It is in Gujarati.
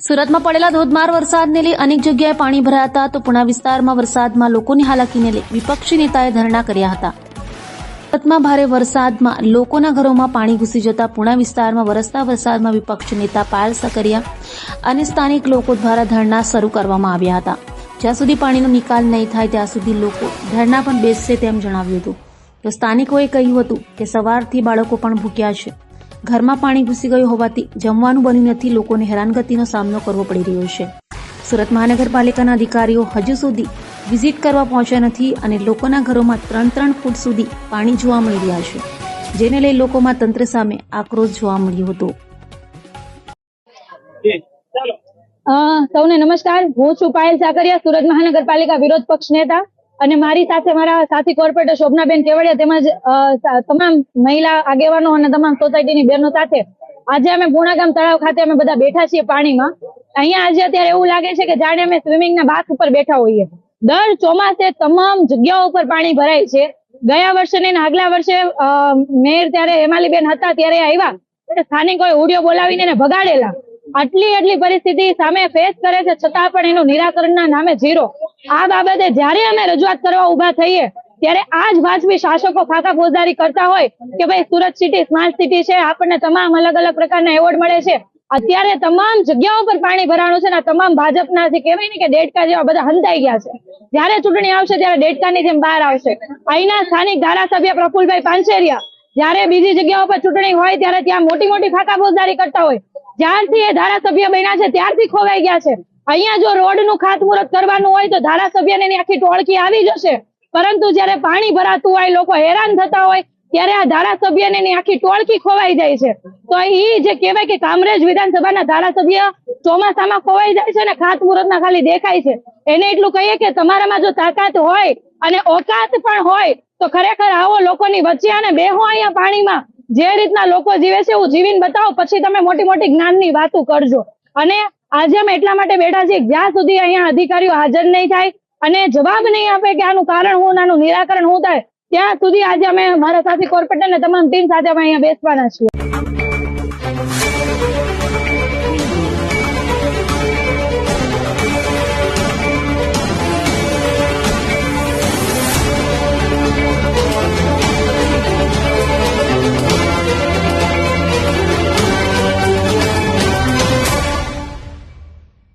સુરતમાં પડેલા ધોધમાર વરસાદને લઈ અનેક જગ્યાએ પાણી ભરાયા હતા તો પુણા વિસ્તારમાં વરસાદમાં લોકોની હાલાકીને લઈ વિપક્ષી નેતાએ ધરણા કર્યા હતા। સુરતમાં ભારે વરસાદમાં લોકોના ઘરોમાં પાણી ઘૂસી જતા પુણા વિસ્તારમાં વરસતા વરસાદમાં વિપક્ષી નેતા પાયલ સકરિયા અને સ્થાનિક લોકો દ્વારા ધરણા શરૂ કરવામાં આવ્યા હતા। જ્યાં સુધી પાણીનો નિકાલ નહીં થાય ત્યાં સુધી લોકો ધરણા પર બેસશે તેમ જણાવ્યું હતું। તો સ્થાનિકોએ કહ્યું હતું કે સવારથી બાળકો પણ ભૂખ્યા છે, ઘરમાં પાણી ઘૂસી ગયું હોવાથી જમવાનું બન્યું નથી, લોકોને હેરાનગતિનો સામનો કરવો પડી રહ્યો છે। સુરત મહાનગરપાલિકાના અધિકારીઓ હજુ સુધી વિઝિટ કરવા પહોંચ્યા નથી અને લોકોના ઘરોમાં 3-3 ફૂટ સુધી પાણી જોવા મળી રહ્યા છે, જેને લઈ લોકોમાં તંત્ર સામે આક્રોશ જોવા મળ્યો હતો। સૌને નમસ્કાર, હું છું પાયલ સાકરિયા, સુરત મહાનગરપાલિકા વિરોધ પક્ષ નેતા અને મારી સાથે મારા સાથી કોર્પોરેટર શોભનાબેન કેવડિયા તેમજ તમામ મહિલા આગેવાનો અને તમામ સોસાયટીની બહેનો સાથે આજે અમે પૂર્ણાગામ તળાવ ખાતે અમે બધા બેઠા છીએ પાણીમાં। અહીંયા આજે અત્યારે એવું લાગે છે કે જાણે અમે સ્વિમિંગના બાથ ઉપર બેઠા હોઈએ। દર ચોમાસે તમામ જગ્યાઓ ઉપર પાણી ભરાય છે। ગયા વર્ષે ને આગલા વર્ષે મેયર ત્યારે હેમાલીબેન હતા ત્યારે આવ્યા એટલે સ્થાનિકોએ ઉડિયો બોલાવીને એને ભગાડેલા। આટલી પરિસ્થિતિ સામે ફેસ કરે છે છતાં પણ એનું નિરાકરણના નામે ઝીરો। આ બાબતે જ્યારે અમે રજૂઆત કરવા ઉભા થઈએ ત્યારે આ જ ભાજપી શાસકો ખાકા ફોજદારી કરતા હોય કે ભાઈ સુરત સિટી સ્માર્ટ સિટી છે, આપણને તમામ અલગ અલગ પ્રકારના એવોર્ડ મળે છે। અત્યારે તમામ જગ્યાઓ પર પાણી ભરાણું છે ને તમામ ભાજપના જે કહેવાય ને કે ડેડકા જેવા બધા હંતાઈ ગયા છે। જયારે ચૂંટણી આવશે ત્યારે ડેડકાની જેમ બહાર આવશે। અહીંના સ્થાનિક ધારાસભ્ય પ્રફુલભાઈ પાનસેરિયા જયારે બીજી જગ્યાઓ પર ચૂંટણી હોય ત્યારે ત્યાં મોટી મોટી ખાકા ફોજદારી કરતા હોય, જ્યારથી એ ધારાસભ્ય બન્યા છે ત્યારથી ખોવાઈ ગયા છે। અહીંયા જો રોડનું ખાતમુહૂર્ત કરવાનું હોય તો ધારાસભ્યને આખી ટોળકી આવી જશે, પરંતુ જયારે પાણી ભરાતું હોય, લોકો હેરાન થતા હોય ત્યારે આ ધારાસભ્યને આખી ટોળકી ખોવાઈ જાય છે। તો એ જે કહેવાય કે કામરેજ વિધાનસભાના ધારાસભ્ય ચોમાસામાં ખોવાઈ જાય છે ને ખાતમુહૂર્તમાં ખાલી દેખાય છે, એને એટલું કહીએ કે તમારામાં જો તાકાત હોય અને ઓકાત પણ હોય તો ખરેખર આવો લોકોની વચ્ચે અને બેહો અહીંયા પાણીમાં, જે રીતના લોકો જીવે છે એવું જીવીને બતાવો, પછી તમે મોટી મોટી જ્ઞાનની વાતો કરજો। અને આજે અમે એટલા માટે બેઠા છીએ જ્યાં સુધી અહીંયા અધિકારીઓ હાજર નહીં થાય અને જવાબ નહીં આપે કે આનું કારણ શું, આનું નિરાકરણ શું થાય, ત્યાં સુધી આજે અમે મારા સાથી કોર્પોરેટર અને તમામ ટીમ સાથે અમે અહીંયા બેસવાના છીએ।